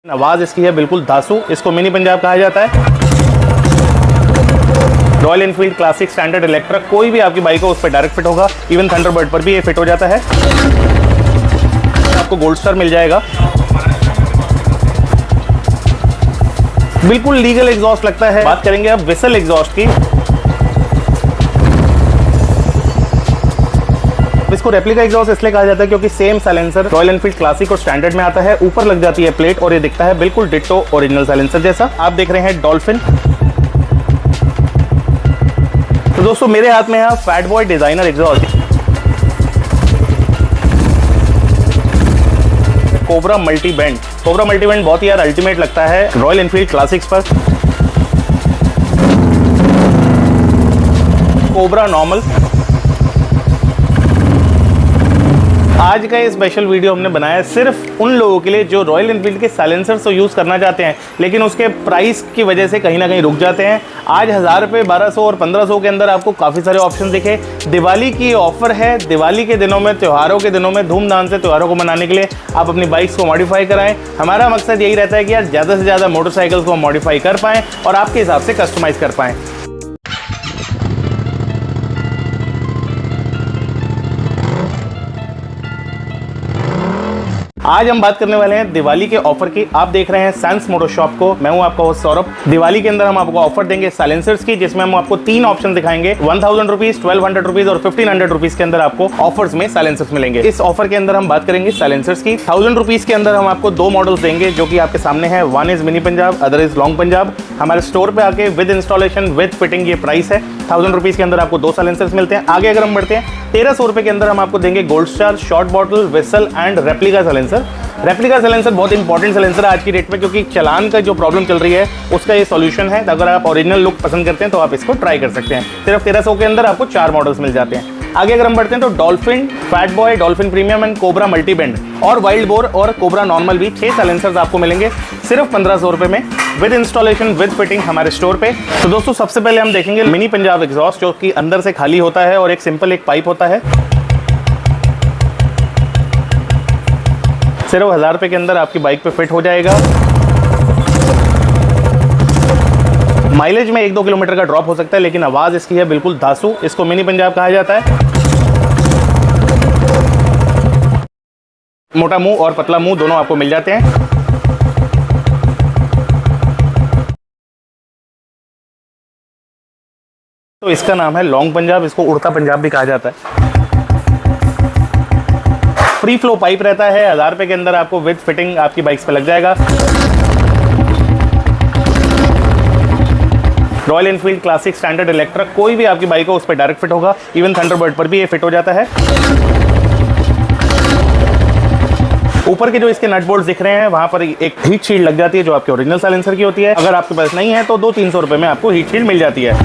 आवाज इसकी है बिल्कुल धांसू, इसको मिनी पंजाब कहा जाता है। Royal Enfield classic standard Electra, कोई भी आपकी बाइक हो उस पर डायरेक्ट फिट होगा। इवन थंडरबर्ड पर भी ये फिट हो जाता है। आपको गोल्ड स्टार मिल जाएगा। बिल्कुल लीगल एग्जॉस्ट लगता है। बात करेंगे अब विसल एग्जॉस्ट की। इसको रेप्लिका एग्जॉस्ट इसलिए कहा जाता है क्योंकि same silencer royal Enfield classic और स्टैंडर्ड में आता है। ऊपर लग जाती है प्लेट और ये दिखता है बिल्कुल डिट्टो ओरिजिनल साइलेंसर जैसा। आप देख रहे हैं डॉल्फिन। तो दोस्तों मेरे हाथ में है fat boy designer exhaust, cobra multi band. Cobra multi band बहुत ही यार अल्टीमेट लगता है रॉयल एनफील्ड क्लासिक्स पर। Cobra normal. आज का ये स्पेशल वीडियो हमने बनाया सिर्फ उन लोगों के लिए जो रॉयल एनफील्ड के साइलेंसर्स को यूज़ करना चाहते हैं लेकिन उसके प्राइस की वजह से कहीं ना कहीं रुक जाते हैं। आज 1000 रुपये, 1200 और 1500 के अंदर आपको काफ़ी सारे ऑप्शन दिखे। दिवाली की ऑफर है। दिवाली के दिनों में, त्योहारों के दिनों में धूमधाम से त्योहारों को मनाने के लिए आप अपनी बाइक्स को मॉडिफाई कराएं। हमारा मकसद यही रहता है कि यार ज़्यादा से ज़्यादा मोटरसाइकिल्स को मॉडिफाई कर पाएँ और आपके हिसाब से कस्टमाइज़ कर पाएँ। आज हम बात करने वाले हैं दिवाली के ऑफर की। आप देख रहे हैं सैंस मोटर शॉप को। मैं हूं आपका होस्ट सौरभ। दिवाली के अंदर हम आपको ऑफर देंगे साइलेंसर्स की, जिसमें हम आपको 3 ऑप्शन दिखाएंगे। 1000 रुपीज, 1200 रुपीज और 1500 रुपीज के अंदर आपको ऑफर्स में साइलेंसर्स मिलेंगे। इस ऑफर के अंदर हम बात करेंगे साइलेंसर्स की। 1000 रुपीज के अंदर हम आपको 2 मॉडल्स देंगे जो कि आपके सामने है। One is mini Punjab, other is long Punjab. हमारे स्टोर पे आके विद इंस्टॉलेशन विद फिटिंग ये प्राइस है। 1000 रुपीज के अंदर आपको 2 साइलेंसर्स मिलते हैं। आगे अगर हम बढ़ते हैं 1300 रुपए के अंदर हम आपको देंगे gold star, short bottle, whistle and replica silencer. Replica silencer बहुत इंपॉर्टेंट साइलेंसर है आज की डेट में, क्योंकि चलान का जो प्रॉब्लम चल रही है उसका ये सॉल्यूशन है। अगर आप ओरिजिनल लुक पसंद करते हैं तो आप इसको ट्राई कर सकते हैं। सिर्फ 1300 के अंदर आपको 4 मॉडल्स मिल जाते हैं। आगे अगर हम बढ़ते हैं तो dolphin, fat boy, dolphin premium and cobra multi band और वाइल्ड बोर और कोबरा नॉर्मल भी 6 साइलेंसर्स आपको मिलेंगे सिर्फ 1500 रुपए में विद इंस्टॉलेशन विद फिटिंग हमारे स्टोर पे। तो दोस्तों सबसे पहले हम देखेंगे मिनी पंजाब एग्जॉस्ट, जो कि अंदर से खाली होता है और एक सिंपल एक पाइप होता है। सिर्फ 1000 रुपए के अंदर आपकी बाइक पे फिट हो जाएगा। माइलेज में 1-2 किलोमीटर का ड्रॉप हो सकता है लेकिन आवाज इसकी है बिल्कुल धांसू, इसको मिनी पंजाब कहा जाता है। मोटा मुंह और पतला मुंह दोनों आपको मिल जाते हैं। तो इसका नाम है लॉन्ग पंजाब, इसको उड़ता पंजाब भी कहा जाता है। फ्री फ्लो पाइप रहता है। 1000 रुपए के अंदर आपको विद फिटिंग आपकी बाइक्स पे लग जाएगा। Royal Enfield classic standard Electra, कोई भी आपकी बाइक हो उस पर डायरेक्ट फिट होगा। इवन थंडरबर्ड पर भी ये फिट हो जाता है। ऊपर के जो इसके नट बोल्ट दिख रहे हैं वहां पर एक हीट शील्ड लग जाती है जो आपके ओरिजिनल साइलेंसर की होती है। अगर आपके पास नहीं है तो 200-300 रुपए में आपको हीट शील्ड मिल जाती है।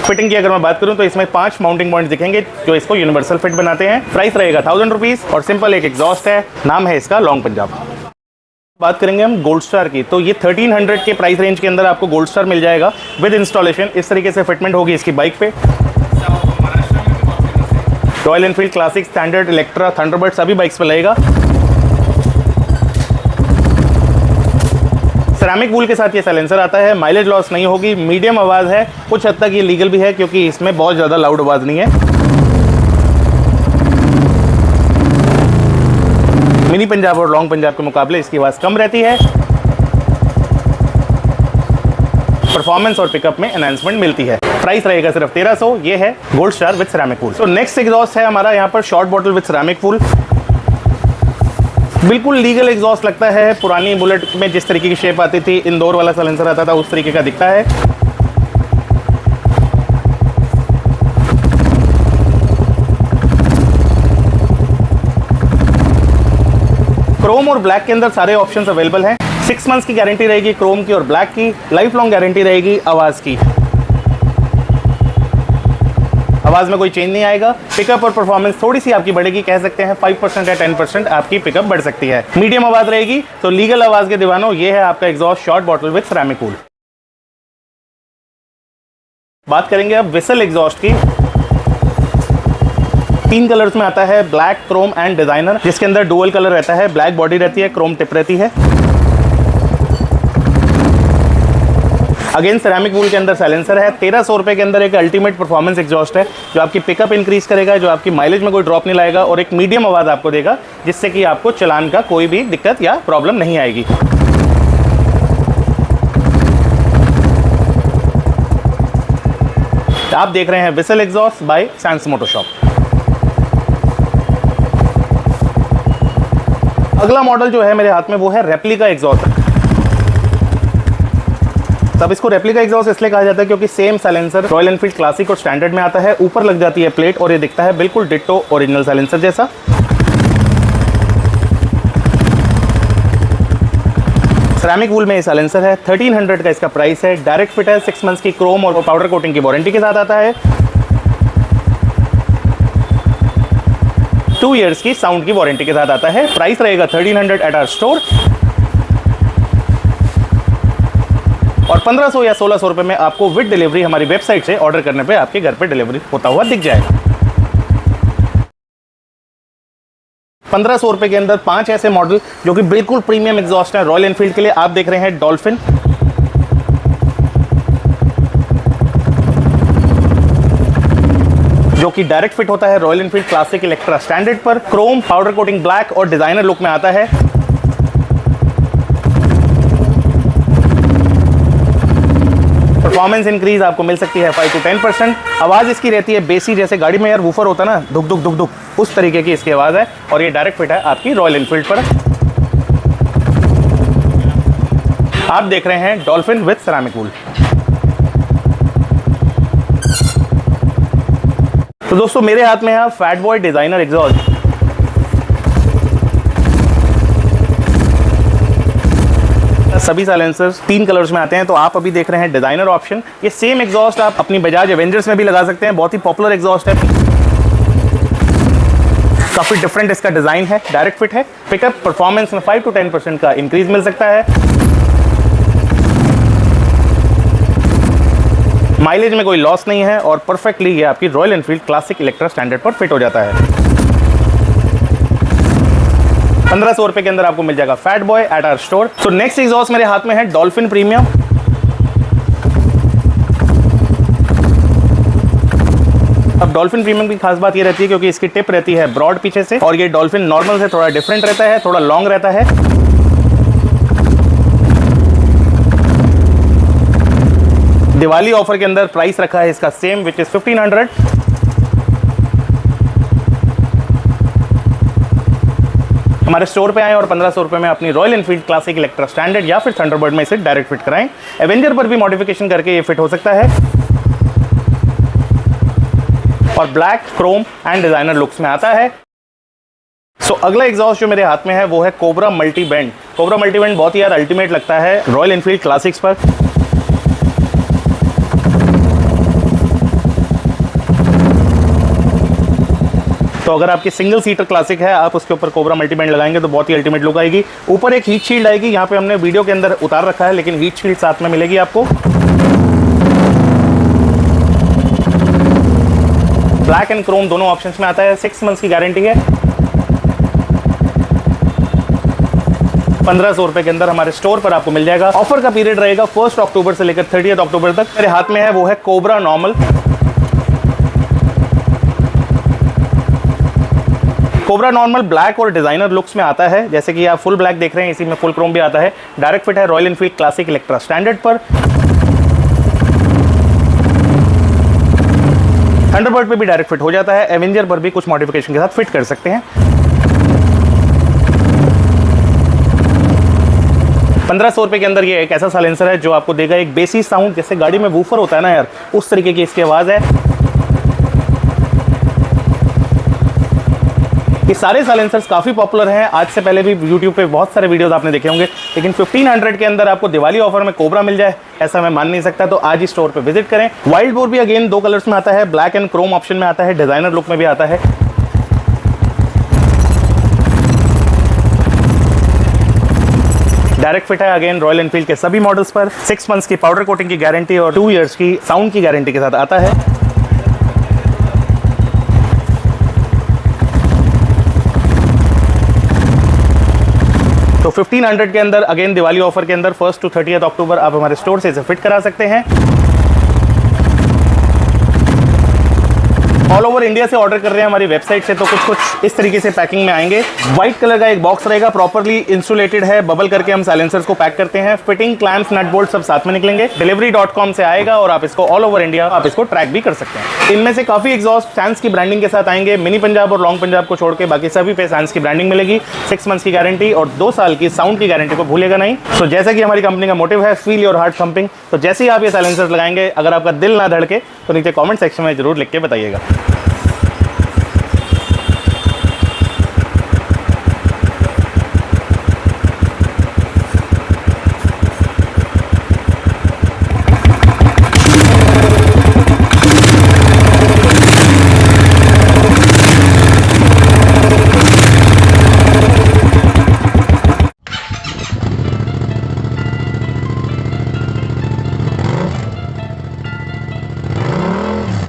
फिटिंग की अगर मैं बात करूं तो इसमें 5 माउंटिंग पॉइंट्स दिखेंगे जो इसको यूनिवर्सल फिट बनाते हैं। प्राइस रहेगा 1000 रुपीज और सिंपल एक एग्जॉस्ट है, नाम है इसका लॉन्ग पंजाब। बात करेंगे हम गोल्ड स्टार की, तो ये 1300 के प्राइस रेंज के अंदर आपको गोल्ड स्टार मिल जाएगा विद इंस्टॉलेशन। इस तरीके से फिटमेंट होगी इसकी बाइक पे। Royal Enfield classic standard Electra Thunderbird सभी बाइक्स पे लगेगा। सेरामिक वूल के साथ ये साइलेंसर आता है। माइलेज लॉस नहीं होगी, मीडियम आवाज़ है, कुछ हद तक ये लीगल भी है क्योंकि इसमें बहुत ज़्यादा लाउड आवाज़ नहीं है। मिनी पंजाब और लॉन्ग पंजाब के मुकाबले इसकी आवाज़ कम रहती है। परफॉर्मेंस और पिकअप में एनहांसमेंट मिलती है। प्राइस रहेगा सिर्फ 1300। ये है गोल्ड स्टार विद सेरामिक वूल। तो नेक्स्ट एग्जॉस्ट है हमारा यहाँ पर शॉर्ट बॉटल विद सेरामिक वूल। बिल्कुल लीगल एग्जॉस्ट लगता है। पुरानी बुलेट में जिस तरीके की शेप आती थी, इंदौर वाला साइलेंसर आता था, उस तरीके का दिखता है। क्रोम और ब्लैक के अंदर सारे ऑप्शंस अवेलेबल हैं। 6 मंथ्स की गारंटी रहेगी क्रोम की और ब्लैक की। लाइफ लॉन्ग गारंटी रहेगी आवाज़ की। आवाज़ में कोई चेंज नहीं आएगा। पिकअप और परफॉर्मेंस थोड़ी सी आपकी बढ़ेगी, कह सकते हैं 5% या 10% आपकी पिकअप बढ़ सकती है। मीडियम आवाज़ रहेगी। तो लीगल आवाज़ के दीवानों, ये है आपका exhaust short bottle with ceramic wool. बात करेंगे अब विसल एग्जॉस्ट की। तीन कलर्स में आता है, ब्लैक, क्रोम एंड डिजाइनर, जिसके अंदर डुअल कलर रहता है, ब्लैक बॉडी रहती है, क्रोम टिप रहती है। अगेन सेरामिक वूल के अंदर साइलेंसर है। 1300 रुपए के अंदर एक अल्टीमेट परफॉर्मेंस एग्जॉस्ट है, जो आपकी पिकअप इंक्रीज करेगा, जो आपकी माइलेज में कोई ड्रॉप नहीं लाएगा और एक मीडियम आवाज आपको देगा, जिससे कि आपको चलान का कोई भी दिक्कत या प्रॉब्लम नहीं आएगी। आप देख रहे हैं whistle exhaust by Sans motor shop. अगला मॉडल जो है मेरे हाथ में वो है रेप्लिका एग्जॉस्ट। तब इसको रेप्लिका एग्जॉस्ट इसलिए कहा जाता है क्योंकि same silencer royal Enfield classic और स्टैंडर्ड में आता है, ऊपर लग जाती है प्लेट और ये दिखता है बिल्कुल डिट्टो ओरिजिनल साइलेंसर जैसा। सेरामिक वूल में ये साइलेंसर है। 1300 का इसका प्राइस है। डायरेक्ट फिट है, 6 मंथ्स की क्रोम और पाउडर कोटिंग की वारंटी के साथ आता है। 2 इयर्स की साउंड की वारंटी के साथ आता है। प्राइस रहेगा 1300 एट आवर स्टोर और 1500 या 1600 रुपए में आपको विद डिलीवरी हमारी वेबसाइट से ऑर्डर करने पे आपके घर पे डिलीवरी होता हुआ दिख जाएगा। 1500 रुपए के अंदर 5 ऐसे मॉडल जो कि बिल्कुल प्रीमियम एग्जॉस्ट है रॉयल एनफील्ड के लिए। आप देख रहे हैं डॉल्फिन, जो कि डायरेक्ट फिट होता है royal Enfield classic Electra standard पर। क्रोम, पाउडर कोटिंग ब्लैक और डिजाइनर लुक में आता है। परफॉर्मेंस इंक्रीज आपको मिल सकती है 5 to 10%। आवाज इसकी रहती है बेसी, जैसे गाड़ी में यार वूफर होता है ना, धुक धुक धुक धुक, उस तरीके की इसकी आवाज है और ये डायरेक्ट फिट है आपकी रॉयल एनफील्ड पर। आप देख रहे हैं डॉल्फिन विद सेरामिक वूल। तो दोस्तों मेरे हाथ में है फैट बॉय डिजाइनर एग्जॉस्ट। सभी साइलेंसर्स 3 कलर्स में आते हैं, तो आप अभी देख रहे हैं डिजाइनर ऑप्शन। ये सेम एग्जॉस्ट आप अपनी बजाज एवेंजर्स में भी लगा सकते हैं, बहुत ही पॉपुलर एग्जॉस्ट है। काफी डिफरेंट इसका डिजाइन है, डायरेक्ट फिट है। पिकअप परफॉर्मेंस में 5 to 10% का इंक्रीज मिल सकता है। माइलेज में कोई लॉस नहीं है और परफेक्टली ये आपकी royal Enfield classic Electra standard पर फिट हो जाता है। 1500 रुपए के अंदर आपको मिल जाएगा Fat Boy at our store. तो नेक्स्ट एग्जॉस्ट मेरे हाथ में है डॉल्फिन प्रीमियम। अब डॉल्फिन प्रीमियम की खास बात ये रहती है क्योंकि इसकी टिप रहती है ब्रॉड पीछे से और ये डॉल्फिन नॉर्मल से थोड़ा डिफरेंट रहता है, थोड़ा लॉन्ग रहता है। दिवाली ऑफर के अंदर प्राइस रखा है इसका सेम, विच इज 1500। हमारे स्टोर पे आए और 1500 रुपए में अपनी royal Enfield classic Electra standard या फिर थंडरबर्ड में इसे डायरेक्ट फिट कराएं। एवेंजर पर भी मॉडिफिकेशन करके ये फिट हो सकता है और black, Chrome and designer looks में आता है। सो अगला एग्जॉस्ट जो मेरे हाथ में है वो है cobra multi band. Cobra multi band बहुत ही यार अल्टीमेट लगता है रॉयल एनफील्ड क्लासिक्स पर। तो अगर आपकी सिंगल सीटर क्लासिक है, आप उसके ऊपर कोबरा मल्टी बैंड लगाएंगे तो बहुत ही अल्टीमेट लुक आएगी। ऊपर एक हीट शील्ड आएगी, यहाँ पे हमने वीडियो के अंदर उतार रखा है, लेकिन हीट शील्ड साथ में मिलेगी आपको। ब्लैक एंड क्रोम दोनों ऑप्शंस में आता है। 6 मंथ्स की गारंटी है। 1500 रुपए के अंदर हमारे स्टोर पर आपको मिल जाएगा। ऑफर का पीरियड रहेगा 1 अक्टूबर से लेकर 30 अक्टूबर तक। मेरे हाथ में है वो है cobra normal. Cobra normal black और डिजाइनर लुक्स में आता है, जैसे कि आप फुल ब्लैक देख रहे हैं, इसी में फुल क्रोम भी आता है। डायरेक्ट फिट है royal Enfield classic Electra standard पर। थंडरबर्ड पे भी डायरेक्ट फिट हो जाता है। एवेंजर पर भी कुछ मॉडिफिकेशन के साथ फिट कर सकते हैं। 1500 रुपए के अंदर ये एक ऐसा साइलेंसर है जो आपको देगा एक बेसी साउंड, जैसे गाड़ी में वूफर होता है ना यार, उस तरीके की इसकी आवाज है। ये सारे साइलेंसर्स काफी पॉपुलर हैं। आज से पहले भी YouTube पे बहुत सारे वीडियोस आपने देखे होंगे, लेकिन 1500 के अंदर आपको दिवाली ऑफर में कोबरा मिल जाए, ऐसा मैं मान नहीं सकता। तो आज ही स्टोर पे विजिट करें। वाइल्ड बोर भी अगेन 2 कलर्स में आता है, ब्लैक एंड क्रोम ऑप्शन में आता है, डिजाइनर लुक में भी आता है। डायरेक्ट फिट है अगेन रॉयल एनफील्ड के सभी मॉडल्स पर। 6 मंथ्स की पाउडर कोटिंग की गारंटी और 2 इयर्स की साउंड की गारंटी के साथ आता है। तो 1500 के अंदर अगेन दिवाली ऑफर के अंदर 1 to 30 अक्टूबर आप हमारे स्टोर से इसे फिट करा सकते हैं। ऑल ओवर इंडिया से ऑर्डर कर रहे हैं हमारी वेबसाइट से, तो कुछ इस तरीके से पैकिंग में आएंगे। व्हाइट कलर का एक बॉक्स रहेगा, प्रॉपर्ली इंसुलेटेड है, बबल करके हम साइलेंसर्स को पैक करते हैं। फिटिंग, क्लैंप्स, नट बोल्ट सब साथ में निकलेंगे। डिलीवरी.com से आएगा और आप इसको ऑल ओवर इंडिया आप इसको ट्रैक भी कर सकते हैं। इनमें से काफी एग्जॉस्ट सैंस की ब्रांडिंग के साथ आएंगे। मिनी पंजाब और लॉन्ग पंजाब को छोड़ के बाकी सभी पे सैंस की ब्रांडिंग मिलेगी। 6 मंथ्स की गारंटी और 2 साल की साउंड की गारंटी को भूलेगा नहीं। तो जैसा कि हमारी कंपनी का मोटिव है फील योर हार्ट थंपिंग, तो जैसे ही आप ये साइलेंसर्स लगाएंगे, अगर आपका दिल ना धड़के तो नीचे कॉमेंट सेक्शन में जरूर लिख के बताइएगा।